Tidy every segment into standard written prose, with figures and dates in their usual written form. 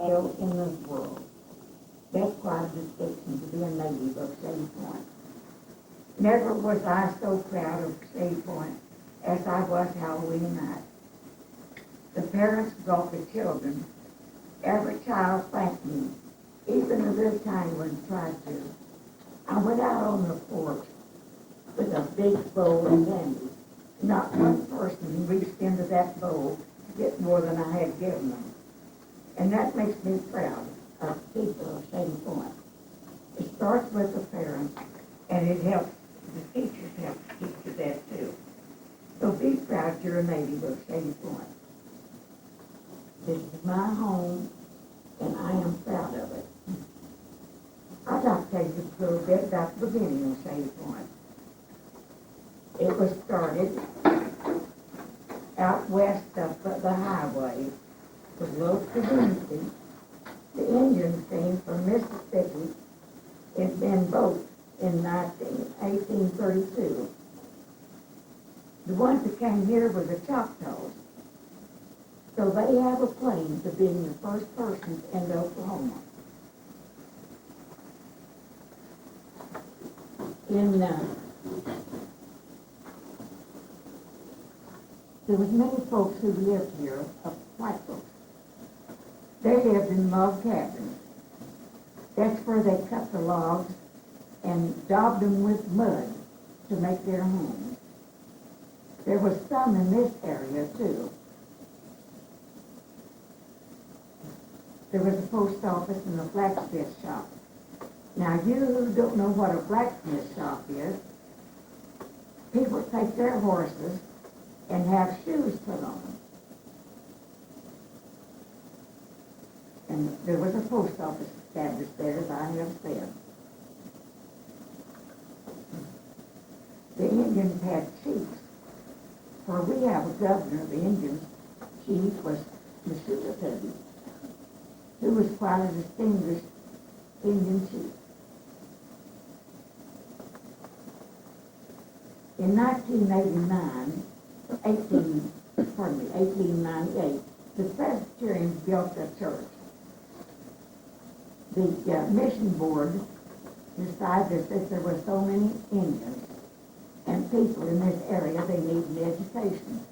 in this world. That's quite a distinction to be a native of Shady Point. Never was I so proud of Shady Point as I was Halloween night. The parents brought the children. Every child thanked me, even the little tiny ones tried to. I went out on the porch with a big bowl of candy. Not one person reached into that bowl to get more than I had given them. And that makes me proud of people of Shady Point. It starts with the parents, and it helps, the teachers help teach you that too. So be proud you're a native of Shady Point. This is my home, and I am proud of it. I'd like to tell you a little bit about the beginning of Shady Point. It was started out west of the highway with low community. The Indians came from Mississippi in boats in 1832. The ones that came here were the Choctaws. So they have a claim to being the first persons in Oklahoma. There was many folks who lived here, white folks. They lived in log cabins. That's where they cut the logs and daubed them with mud to make their homes. There was some in this area too. There was a post office and a blacksmith shop. Now, you who don't know what a blacksmith shop is, people take their horses and have shoes put on them. And there was a post office established there, as I have said. The Indians had chiefs. For we have a governor of the Indians. Chief was Shady, who was quite a distinguished Indian chief. In 1898, the Presbyterians built a church. The mission board decided that there were so many Indians and people in this area, they needed education.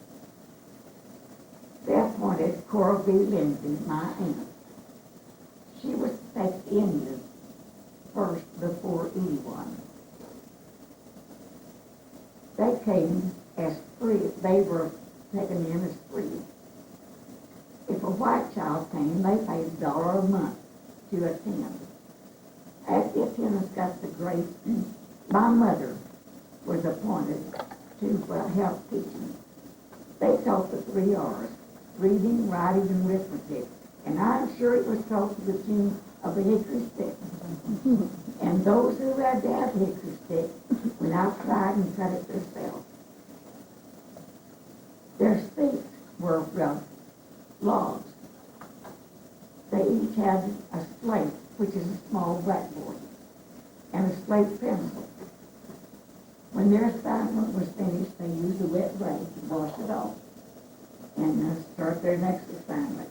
They appointed Cora B. Lindsay, my aunt. She was to take the Indians first before anyone. They came as free. They were taken in as free. If a white child came, they paid $1 a month to attend. At the attendance got the grade. My mother was appointed to help teaching. They taught the 3 R's, reading, writing, and arithmetic. And I'm sure it was taught to the tune of a hickory stick. And those who had to have a hickory stick went outside and cut it themselves. Their seats were logs. They each had a slate, which is a small blackboard, and a slate pencil. When their assignment was finished, they used a wet rag to wash it off and start their next assignment.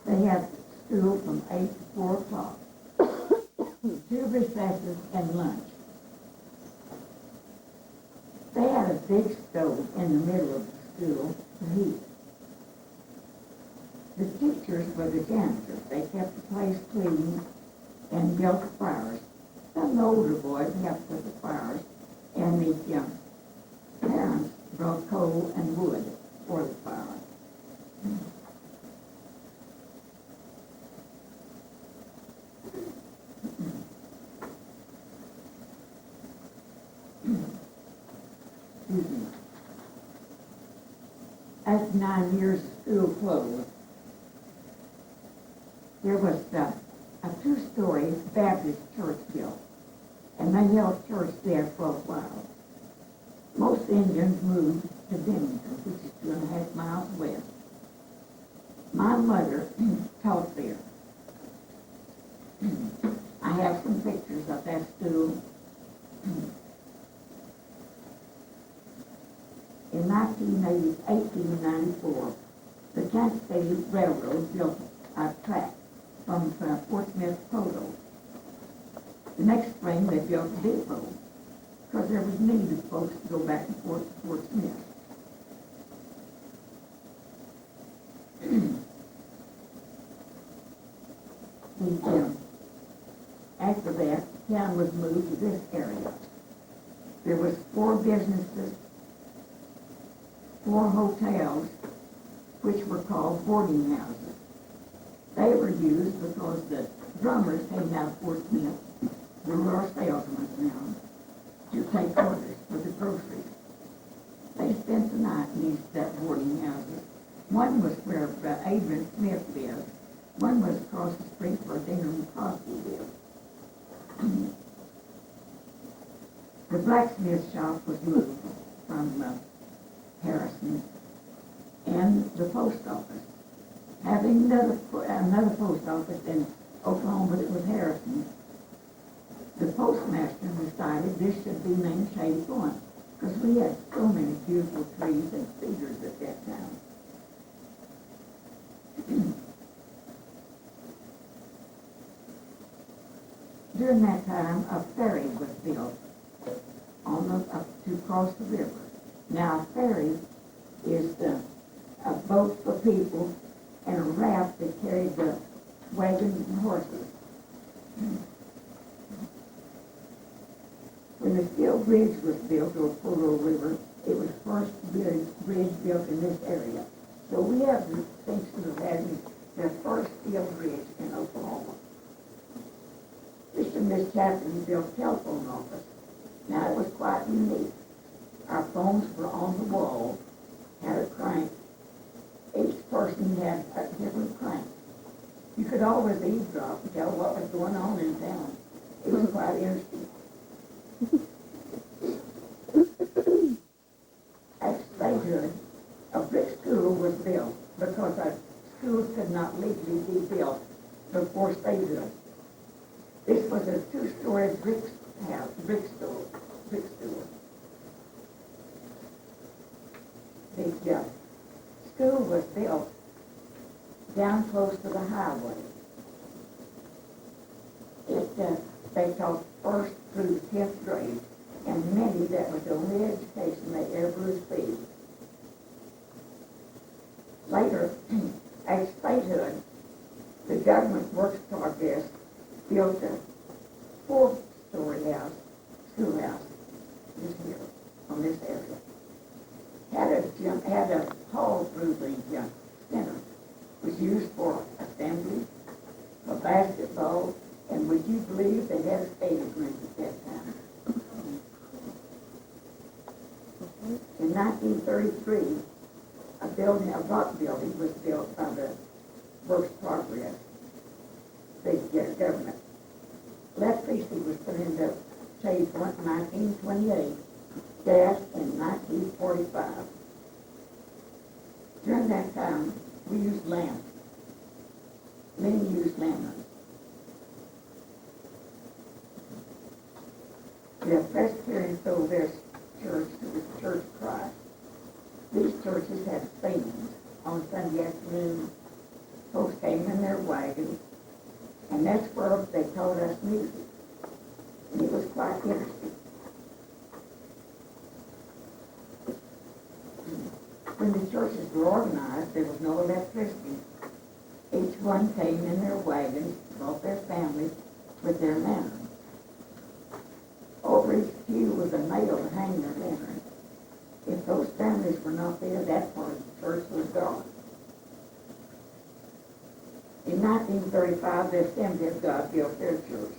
They had school from 8 to 4 o'clock, 2 recesses and lunch. They had a big stove in the middle of the school to heat. The teachers were the janitors. They kept the place clean and built the fires. Some of the older boys helped with the fires, and the parents brought coal and wood for the fire. After 9 years of school closed, there was a 2-story Baptist church built, and they held church there for a while. Most Indians moved to Bennington, which is 2.5 miles west. My mother taught there. I have some pictures of that school. In 1894, the Kansas City Railroad built a track from Fort Smith to Poto. The next spring, they built a depot because there was need of folks to go back and forth to Fort Smith. After that, the town was moved to this area. There was 4 businesses, 4 hotels, which were called boarding houses. They were used because the drummers came out of Fort Smith, who were our salesmen now, to take orders for the groceries. They spent the night in these boarding houses. One was where Adrian Smith lived. One was across the street where Dana and Crosby lived. The blacksmith shop was moved from Harrison, and the post office. Having another post office in Oklahoma that was Harrison, the postmaster decided this should be named Shady Point because we had so many beautiful trees and cedars at that time. During that time, a ferry was built to cross the river. Now, a ferry is a boat for people and a raft that carried the wagons and horses. When the steel bridge was built over Poto River, it was the first bridge built in this area. So we have the distinction of having the first steel bridge in Oklahoma. Mr. and Miss Chapman built a telephone office. Now, it was quite unique. Our phones were on the wall, had a crank. Each person had a different crank. You could always eavesdrop and tell what was going on in town. It was quite interesting. At statehood, a brick school was built because our schools could not legally be built before statehood. This was a 2-story brick store. The school was built down close to the highway. They taught 1st through 10th grade, and many that was the only education they ever received. Later, at statehood, the government works progress built a 4-story schoolhouse, this here, on this area. Had a hall through the center. Was used for assembly, for basketball, and would you believe they had a skating rink at that time? In 1933, a rock building was built by the Works Progress, the government. Electricity was put into Shady Point in 1928, gas in 1945. During that time, we used lamps. Many used lanterns. The Presbyterian Philadelphia Church was Church of Christ. These churches had singings on Sunday afternoon. Folks came in their wagons, and that's where they taught us music. And it was quite interesting. When the churches were organized, there was no electricity. Each one came in their wagons, brought their families with their lantern. Over each pew was a nail to hang their lantern. If those families were not there, that part of the church was gone. In 1935, the Assembly of God built their church.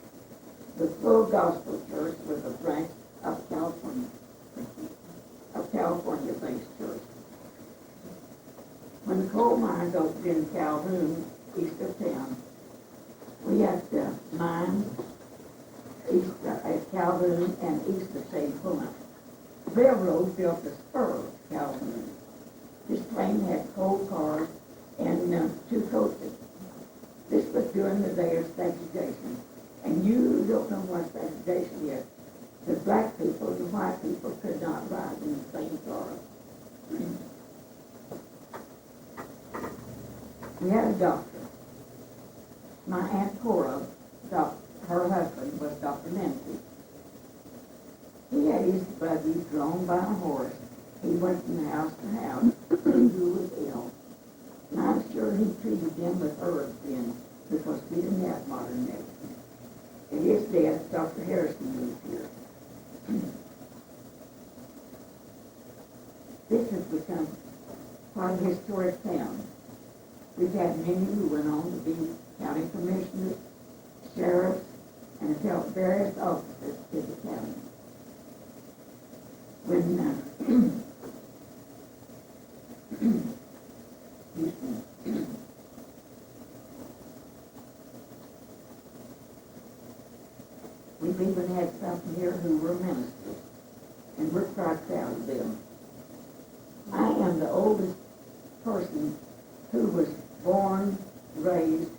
The Full Gospel Church was a branch of California-based church. When the coal mines opened in Calhoun, east of town, we had mines east at Calhoun and east of Shady Point. The railroad built a spur of Calhoun. This train had coal cars and 2 coaches. This was during the day of segregation. And you don't know what segregation is. The black people and the white people could not ride in the same car. We had a doctor. My Aunt Cora, her husband was Dr. Lindsay. He had his buggy drawn by a horse. He went from house to house, and who was ill. And I'm sure he treated them with herbs then, because we didn't have modern medicine. At his death, Dr. Harrison moved here. This has become quite a historic town. We've had many who went on to be county commissioners, sheriffs, and have held various offices in the county. When we've even had some here who were ministers, and we're quite proud of them. I am the oldest person who was born, raised,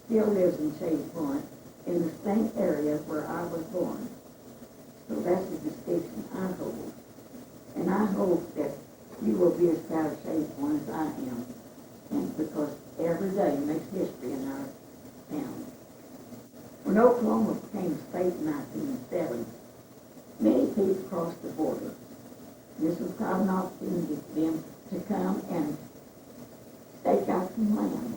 still lives in Shady Point, in the same area where I was born. So that's a distinction I hold. And I hope that you will be as proud of Shady Point as I am, and because every day makes history in our town. When Oklahoma became a state in 1907, many people crossed the border. This was quite an opportunity for them to come and stake out some land.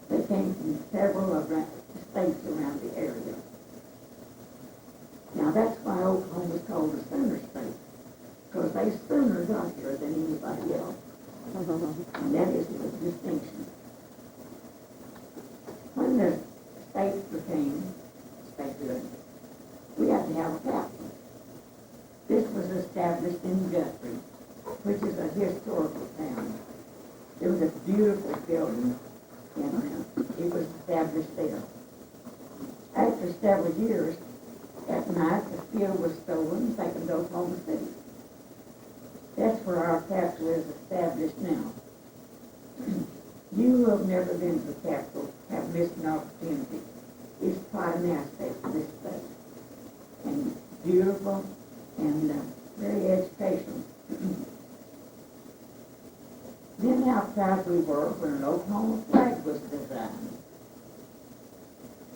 They came from several of the states around the area. Now that's why Oklahoma is called a Sooner State, because they sooner got here than anybody else. And that is the distinction. When the states became statehood, we had to have a capital. This was established in Guthrie, which is a historical town. It was a beautiful building, and it was established there. After several years, at night, the steel was stolen and taken to Oklahoma City. That's where our capital is established now. You who have never been to the capital have missed an opportunity. It's quite an asset for this state, and beautiful and very educational. Then how proud we were when an Oklahoma flag was designed.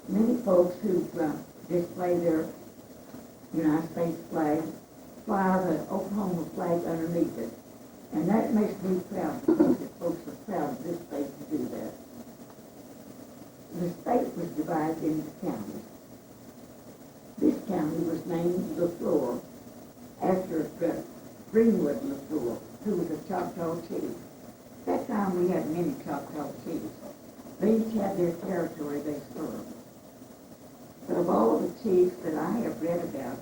Many folks who display their United States flag fly the Oklahoma flag underneath it. And that makes me proud, because the folks are proud of this state to do that. The state was divided into counties. This county was named LaFleur after Greenwood LaFleur, who was a Choctaw chief. At that time we had many Choctaw chiefs. They each had their territory they served. But of all the chiefs that I have read about,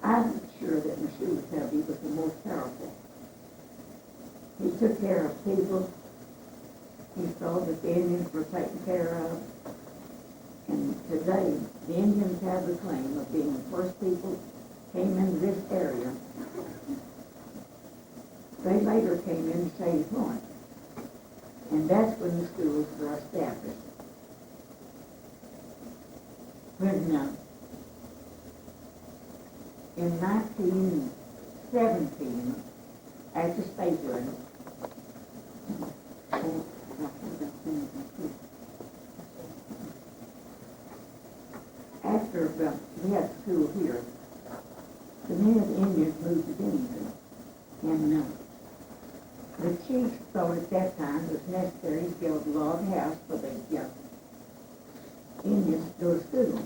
I'm sure that Meshuggah was the most powerful. He took care of people. He saw that the Indians were taken care of. And today, the Indians have the claim of being the first people came into this area. They later came into Shady Point. And that's when the schools were established. When in 1917, after statehood, after we had school here, the many of the Indians moved to Bennington. And the chiefs thought at that time it was necessary to build a log house for the Indians to go to school.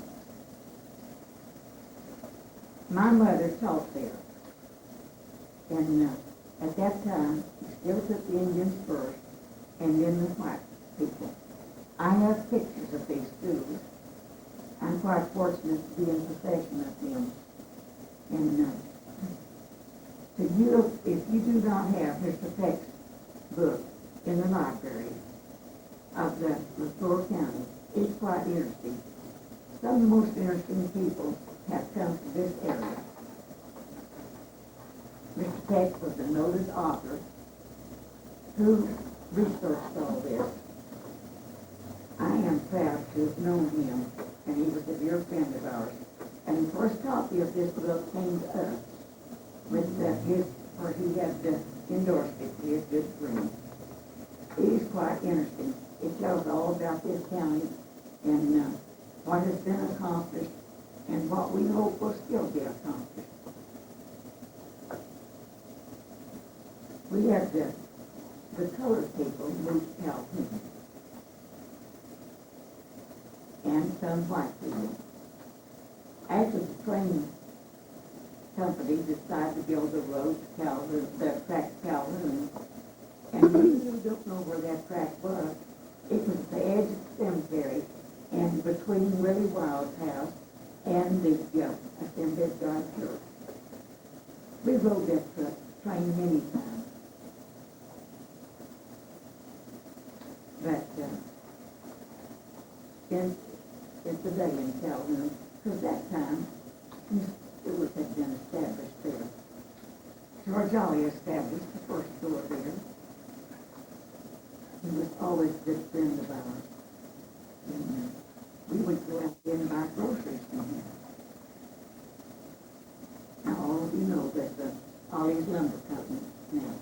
My mother taught there. And at that time, we still took the Indians first, and then the white people. I have pictures of these schools. I'm quite fortunate to be in possession of them. And to you, if you do not have Mr. Peck's book in the library of the LaFleur County, it's quite interesting. Some of the most interesting people have come to this area. Mr. Peck was a noted author who researched all this. I am proud to have known him, and he was a dear friend of ours. And the first copy of this book came to us with where he had endorsed it to his good friend. It is quite interesting. It tells all about this county and what has been accomplished and what we hope will still be accomplished. We have the colored people moved to Calhoun and some white people. After the train company decided to build a road to Calhoun, the track to Calhoun, and we really don't know where that track was. It was at the edge of the cemetery and between Willie Wild's house and the Assembly of God Church. We rode that train many times. But in today in Calhoun, because that time stores had been established there. George Ollie established the first store there. He was always a good friend of ours. And we would go out there and buy groceries from him. Now, all of you know that the Ollie's Lumber Company now.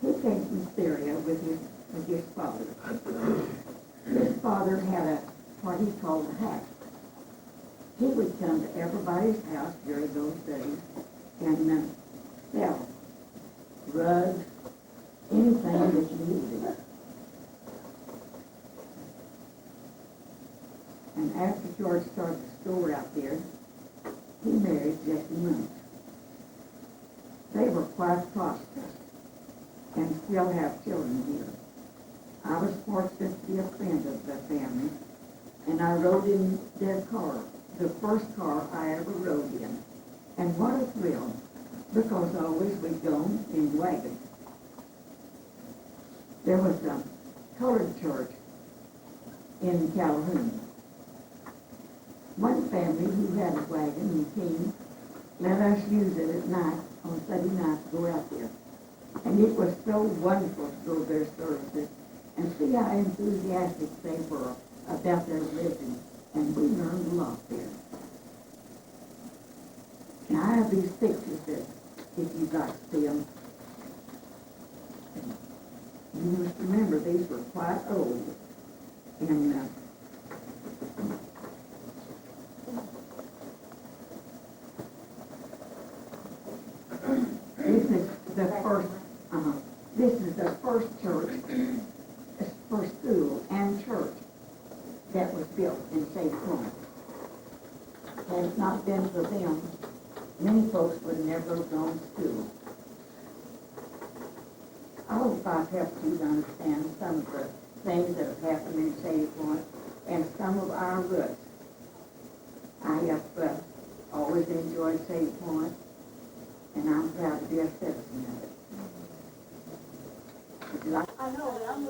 He came from Syria with his father. His father had what he called a hack. He would come to everybody's house during those days and sell rugs, anything that you needed. And after George started the store out there, he married Jessie Munch. They were quite prosperous and still have children here. I was fortunate to be a friend of the family, and I rode in their car, the first car I ever rode in. And what a thrill, because always we'd gone in wagons. There was a colored church in Calhoun. One family who had a wagon and team let us use it at night, on Sunday night, to go out there. And it was so wonderful to go to their services and see how enthusiastic they were about their religion. And we learned a lot there. And I have these pictures that, if you'd like to see them, you must remember these were quite old. And this is the first church, first school and church that was built in St. Louis. Had it not been for them, many folks would never have gone to school. I hope I've helped you to understand some of the things that have happened in Shady Point and some of our roots. I have always enjoyed Shady Point, and I'm proud to be a citizen of it. Would you like? I know, but I'm